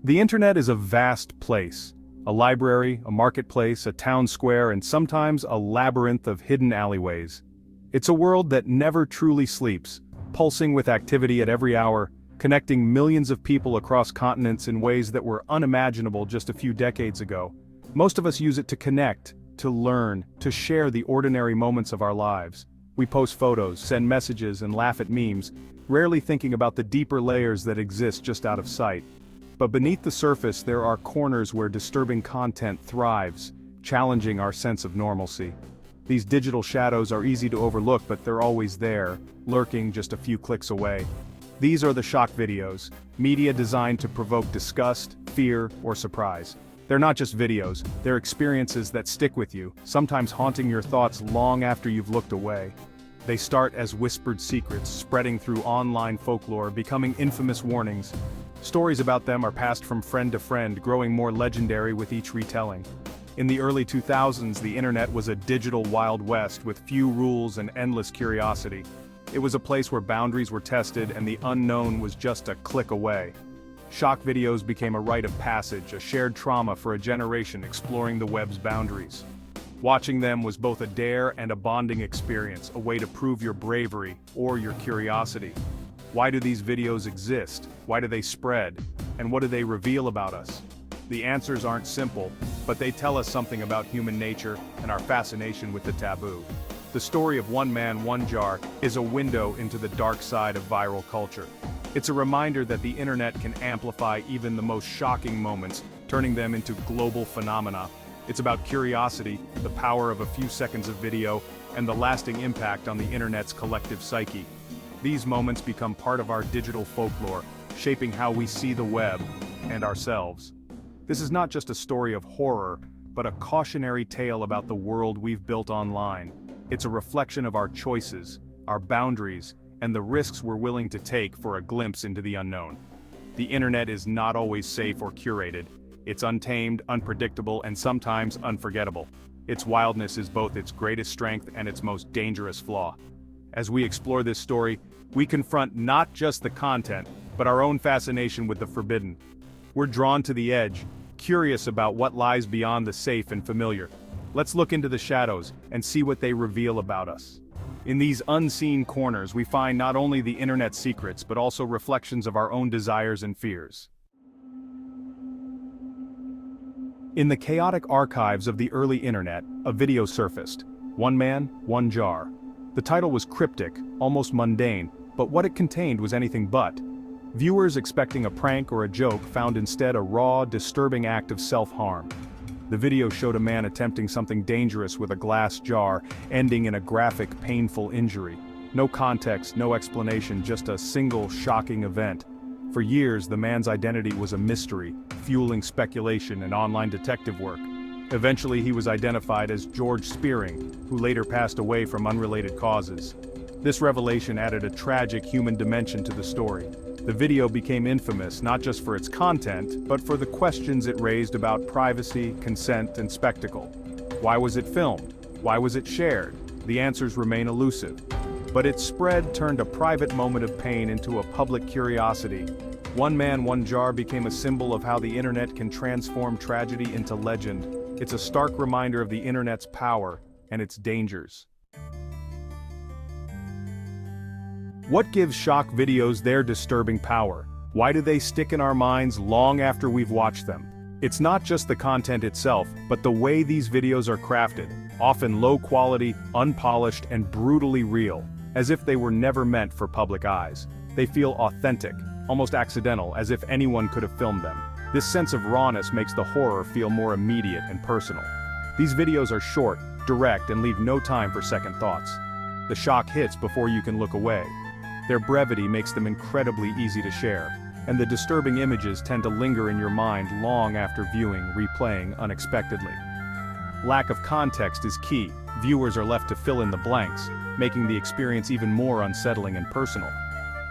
The internet is a vast place. A library, a marketplace, a town square, and sometimes a labyrinth of hidden alleyways. It's a world that never truly sleeps, pulsing with activity at every hour, connecting millions of people across continents in ways that were unimaginable just a few decades ago. Most of us use it to connect, to learn, to share the ordinary moments of our lives. We post photos, send messages, and laugh at memes, rarely thinking about the deeper layers that exist just out of sight. But beneath the surface there are corners where disturbing content thrives, challenging our sense of normalcy. These digital shadows are easy to overlook, but they're always there, lurking just a few clicks away. These are the shock videos, media designed to provoke disgust, fear, or surprise. They're not just videos, they're experiences that stick with you, sometimes haunting your thoughts long after you've looked away. They start as whispered secrets, spreading through online folklore, becoming infamous warnings. Stories about them are passed from friend to friend, growing more legendary with each retelling. In the early 2000s, the internet was a digital Wild West with few rules and endless curiosity. It was a place where boundaries were tested and the unknown was just a click away. Shock videos became a rite of passage, a shared trauma for a generation exploring the web's boundaries. Watching them was both a dare and a bonding experience, a way to prove your bravery or your curiosity. Why do these videos exist? Why do they spread? And what do they reveal about us? The answers aren't simple, but they tell us something about human nature and our fascination with the taboo. The story of One Man, One Jar is a window into the dark side of viral culture. It's a reminder that the internet can amplify even the most shocking moments, turning them into global phenomena. It's about curiosity, the power of a few seconds of video, and the lasting impact on the internet's collective psyche. These moments become part of our digital folklore, shaping how we see the web and ourselves. This is not just a story of horror, but a cautionary tale about the world we've built online. It's a reflection of our choices, our boundaries, and the risks we're willing to take for a glimpse into the unknown. The internet is not always safe or curated. It's untamed, unpredictable, and sometimes unforgettable. Its wildness is both its greatest strength and its most dangerous flaw. As we explore this story, we confront not just the content, but our own fascination with the forbidden. We're drawn to the edge, curious about what lies beyond the safe and familiar. Let's look into the shadows and see what they reveal about us. In these unseen corners, we find not only the internet's secrets, but also reflections of our own desires and fears. In the chaotic archives of the early internet, a video surfaced. One Man, One Jar. The title was cryptic, almost mundane, but what it contained was anything but. Viewers expecting a prank or a joke found instead a raw, disturbing act of self-harm. The video showed a man attempting something dangerous with a glass jar, ending in a graphic, painful injury. No context, no explanation, just a single shocking event. For years, the man's identity was a mystery, fueling speculation and online detective work. Eventually, he was identified as George Spearing, who later passed away from unrelated causes. This revelation added a tragic human dimension to the story. The video became infamous not just for its content, but for the questions it raised about privacy, consent, and spectacle. Why was it filmed? Why was it shared? The answers remain elusive. But its spread turned a private moment of pain into a public curiosity. One Man, One Jar became a symbol of how the internet can transform tragedy into legend. It's a stark reminder of the internet's power and its dangers. What gives shock videos their disturbing power? Why do they stick in our minds long after we've watched them? It's not just the content itself, but the way these videos are crafted, often low quality, unpolished, and brutally real, as if they were never meant for public eyes. They feel authentic, almost accidental, as if anyone could have filmed them. This sense of rawness makes the horror feel more immediate and personal. These videos are short, direct, and leave no time for second thoughts. The shock hits before you can look away. Their brevity makes them incredibly easy to share, and the disturbing images tend to linger in your mind long after viewing, replaying unexpectedly. Lack of context is key. Viewers are left to fill in the blanks, making the experience even more unsettling and personal.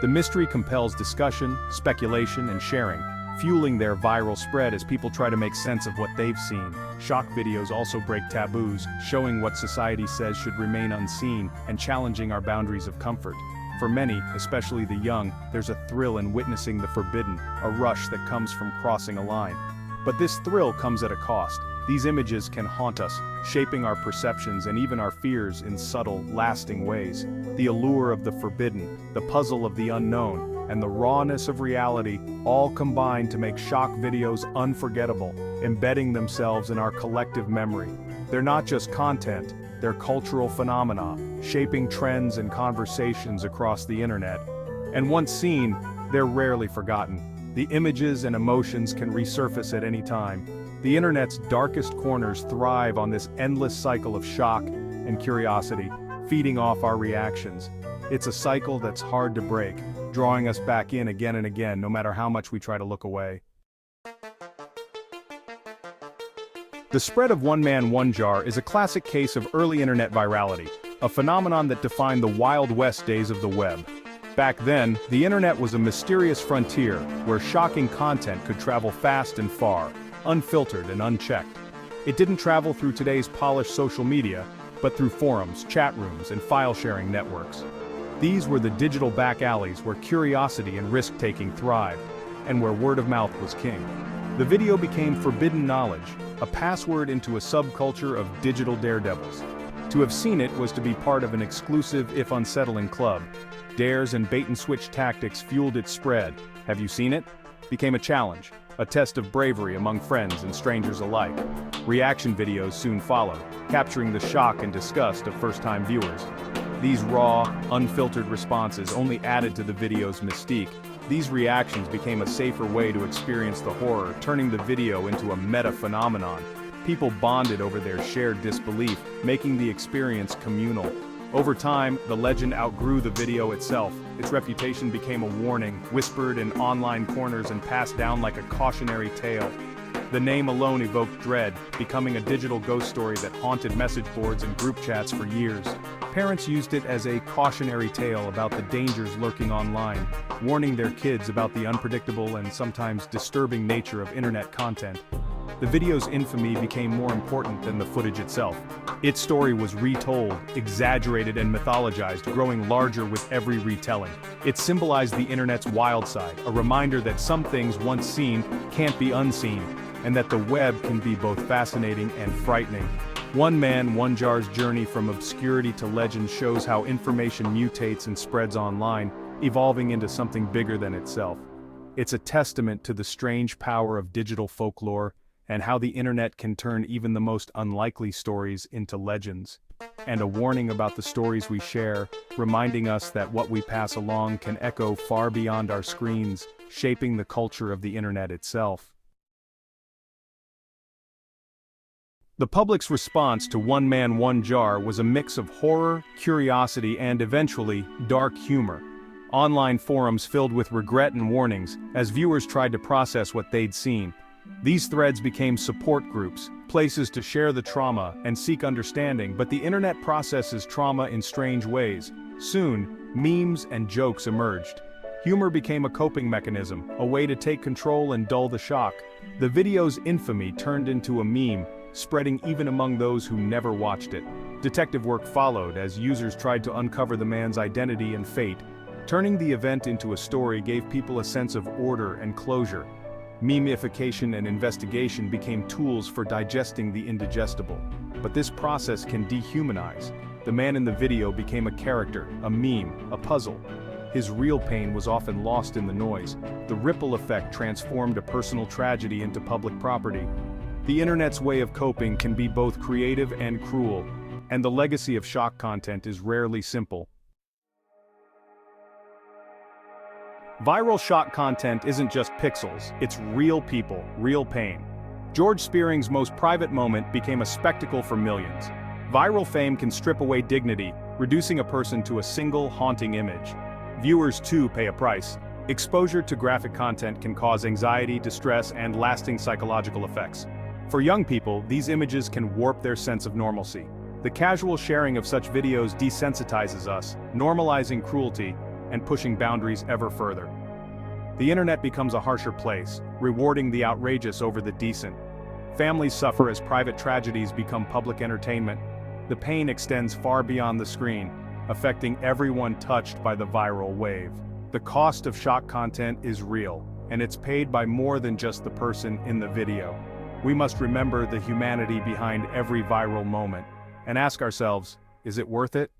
The mystery compels discussion, speculation, and sharing, fueling their viral spread as people try to make sense of what they've seen. Shock videos also break taboos, showing what society says should remain unseen and challenging our boundaries of comfort. For many, especially the young, there's a thrill in witnessing the forbidden, a rush that comes from crossing a line. But this thrill comes at a cost. These images can haunt us, shaping our perceptions and even our fears in subtle, lasting ways. The allure of the forbidden, the puzzle of the unknown, and the rawness of reality all combine to make shock videos unforgettable, embedding themselves in our collective memory. They're not just content, they're cultural phenomena, shaping trends and conversations across the internet. And once seen, they're rarely forgotten. The images and emotions can resurface at any time. The internet's darkest corners thrive on this endless cycle of shock and curiosity, feeding off our reactions. It's a cycle that's hard to break, drawing us back in again and again, no matter how much we try to look away. The spread of one man, one jar is a classic case of early internet virality, a phenomenon that defined the Wild West days of the web. Back then, the internet was a mysterious frontier where shocking content could travel fast and far, unfiltered and unchecked. It didn't travel through today's polished social media, but through forums, chat rooms, and file-sharing networks. These were the digital back alleys where curiosity and risk-taking thrived, and where word of mouth was king. The video became forbidden knowledge, a password into a subculture of digital daredevils. To have seen it was to be part of an exclusive if unsettling club. Dares and bait-and-switch tactics fueled its spread. Have you seen it? Became a challenge, a test of bravery among friends and strangers alike. Reaction videos soon followed, capturing the shock and disgust of first-time viewers. These raw, unfiltered responses only added to the video's mystique. These reactions became a safer way to experience the horror, turning the video into a meta-phenomenon. People bonded over their shared disbelief, making the experience communal. Over time, the legend outgrew the video itself. Its reputation became a warning, whispered in online corners and passed down like a cautionary tale. The name alone evoked dread, becoming a digital ghost story that haunted message boards and group chats for years. Parents used it as a cautionary tale about the dangers lurking online, warning their kids about the unpredictable and sometimes disturbing nature of internet content. The video's infamy became more important than the footage itself. Its story was retold, exaggerated and mythologized, growing larger with every retelling. It symbolized the internet's wild side, a reminder that some things once seen can't be unseen, and that the web can be both fascinating and frightening. One man, one jar's journey from obscurity to legend shows how information mutates and spreads online, evolving into something bigger than itself. It's a testament to the strange power of digital folklore, and how the internet can turn even the most unlikely stories into legends. And a warning about the stories we share, reminding us that what we pass along can echo far beyond our screens, shaping the culture of the internet itself. The public's response to One Man, One Jar was a mix of horror, curiosity, and eventually, dark humor. Online forums filled with regret and warnings, as viewers tried to process what they'd seen. These threads became support groups, places to share the trauma and seek understanding, but the internet processes trauma in strange ways. Soon, memes and jokes emerged. Humor became a coping mechanism, a way to take control and dull the shock. The video's infamy turned into a meme, spreading even among those who never watched it. Detective work followed as users tried to uncover the man's identity and fate. Turning the event into a story gave people a sense of order and closure. Memeification and investigation became tools for digesting the indigestible. But this process can dehumanize. The man in the video became a character, a meme, a puzzle. His real pain was often lost in the noise. The ripple effect transformed a personal tragedy into public property. The internet's way of coping can be both creative and cruel, and the legacy of shock content is rarely simple. Viral shock content isn't just pixels, it's real people, real pain. George Spearing's most private moment became a spectacle for millions. Viral fame can strip away dignity, reducing a person to a single haunting image. Viewers too pay a price. Exposure to graphic content can cause anxiety, distress, and lasting psychological effects. For young people, these images can warp their sense of normalcy. The casual sharing of such videos desensitizes us, normalizing cruelty, and pushing boundaries ever further. The internet becomes a harsher place, rewarding the outrageous over the decent. Families suffer as private tragedies become public entertainment. The pain extends far beyond the screen. affecting everyone touched by the viral wave. The cost of shock content is real, and it's paid by more than just the person in the video. We must remember the humanity behind every viral moment, and ask ourselves, is it worth it?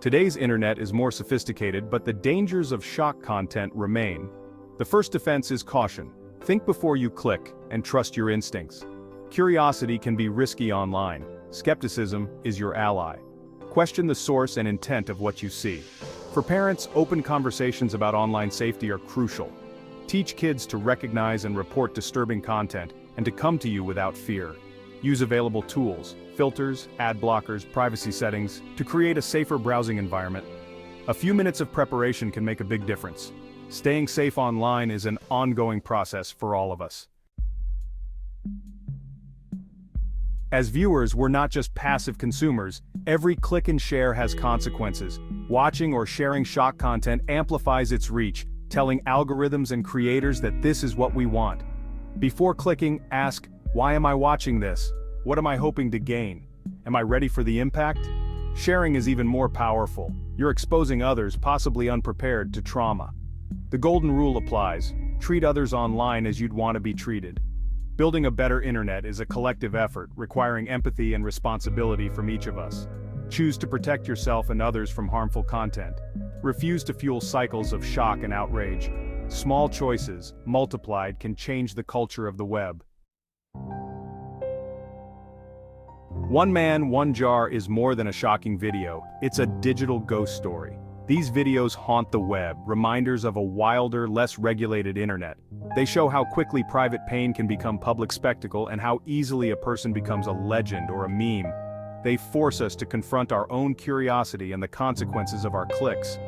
Today's internet is more sophisticated, but the dangers of shock content remain. The first defense is caution. Think before you click, and trust your instincts. Curiosity can be risky online. Skepticism is your ally. Question the source and intent of what you see. For parents, open conversations about online safety are crucial. Teach kids to recognize and report disturbing content, and to come to you without fear. Use available tools, filters, ad blockers, privacy settings, to create a safer browsing environment. A few minutes of preparation can make a big difference. Staying safe online is an ongoing process for all of us. As viewers, we're not just passive consumers. Every click and share has consequences. Watching or sharing shock content amplifies its reach, telling algorithms and creators that this is what we want. Before clicking, ask, why am I watching this? What am I hoping to gain? Am I ready for the impact? Sharing is even more powerful. You're exposing others, possibly unprepared, to trauma. The golden rule applies. Treat others online as you'd want to be treated. Building a better internet is a collective effort, requiring empathy and responsibility from each of us. Choose to protect yourself and others from harmful content. Refuse to fuel cycles of shock and outrage. Small choices, multiplied, can change the culture of the web. One Man, One Jar is more than a shocking video. It's a digital ghost story. These videos haunt the web, reminders of a wilder, less regulated internet. They show how quickly private pain can become public spectacle and how easily a person becomes a legend or a meme. They force us to confront our own curiosity and the consequences of our clicks.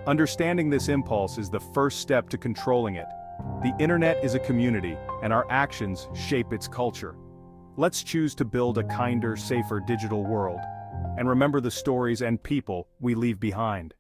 Understanding this impulse is the first step to controlling it. The internet is a community, and our actions shape its culture. Let's choose to build a kinder, safer digital world, and remember the stories and people we leave behind.